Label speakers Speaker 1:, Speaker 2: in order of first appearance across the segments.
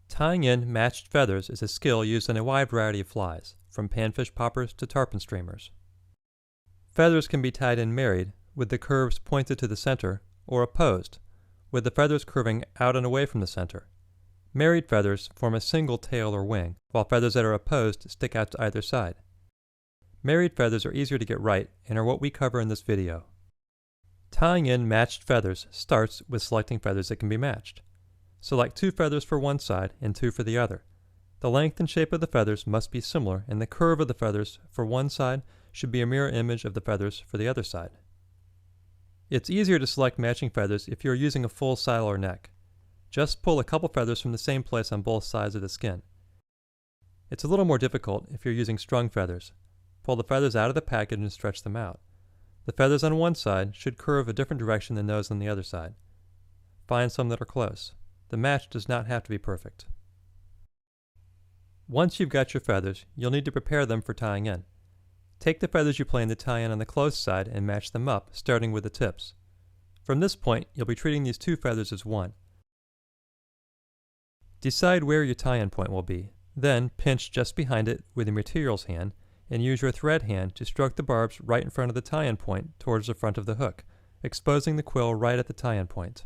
Speaker 1: Tying in matched feathers is a skill used in a wide variety of flies, from panfish poppers to tarpon streamers. Feathers can be tied in married, with the curves pointed to the center, or opposed, with the feathers curving out and away from the center. Married feathers form a single tail or wing, while feathers that are opposed stick out to either side. Married feathers are easier to get right and are what we cover in this video. Tying in matched feathers starts with selecting feathers that can be matched. Select 2 feathers for one side and 2 for the other. The length and shape of the feathers must be similar, and the curve of the feathers for one side should be a mirror image of the feathers for the other side. It's easier to select matching feathers if you are using a full saddle or neck. Just pull a couple feathers from the same place on both sides of the skin. It's a little more difficult if you're using strung feathers. Pull the feathers out of the package and stretch them out. The feathers on one side should curve a different direction than those on the other side. Find some that are close. The match does not have to be perfect. Once you've got your feathers, you'll need to prepare them for tying in. Take the feathers you plan to tie in on the close side and match them up, starting with the tips. From this point, you'll be treating these 2 feathers as one. Decide where your tie-in point will be, then pinch just behind it with your materials hand and use your thread hand to stroke the barbs right in front of the tie-in point towards the front of the hook, exposing the quill right at the tie-in point.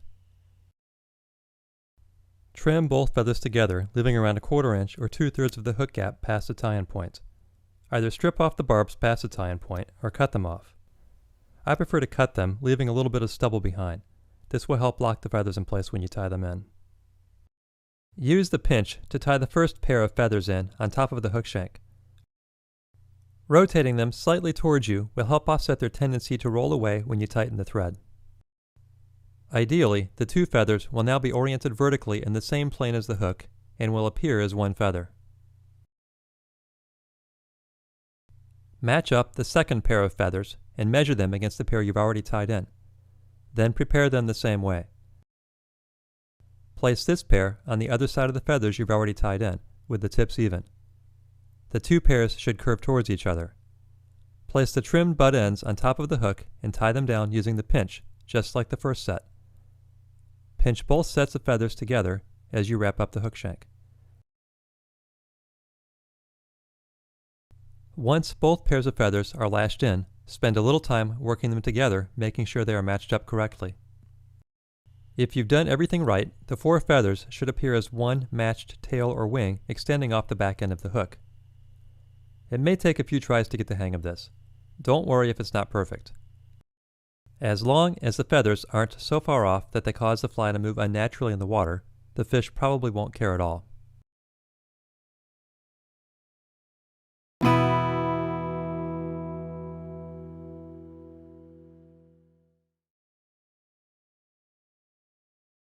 Speaker 1: Trim both feathers together, leaving around 1/4 inch or 2/3 of the hook gap past the tie-in point. Either strip off the barbs past the tie-in point or cut them off. I prefer to cut them, leaving a little bit of stubble behind. This will help lock the feathers in place when you tie them in. Use the pinch to tie the first pair of feathers in on top of the hook shank. Rotating them slightly towards you will help offset their tendency to roll away when you tighten the thread. Ideally, the 2 feathers will now be oriented vertically in the same plane as the hook and will appear as one feather. Match up the second pair of feathers and measure them against the pair you've already tied in. Then prepare them the same way. Place this pair on the other side of the feathers you've already tied in, with the tips even. The 2 pairs should curve towards each other. Place the trimmed butt ends on top of the hook and tie them down using the pinch, just like the first set. Pinch both sets of feathers together as you wrap up the hook shank. Once both pairs of feathers are lashed in, spend a little time working them together, making sure they are matched up correctly. If you've done everything right, the 4 feathers should appear as one matched tail or wing extending off the back end of the hook. It may take a few tries to get the hang of this. Don't worry if it's not perfect. As long as the feathers aren't so far off that they cause the fly to move unnaturally in the water, the fish probably won't care at all.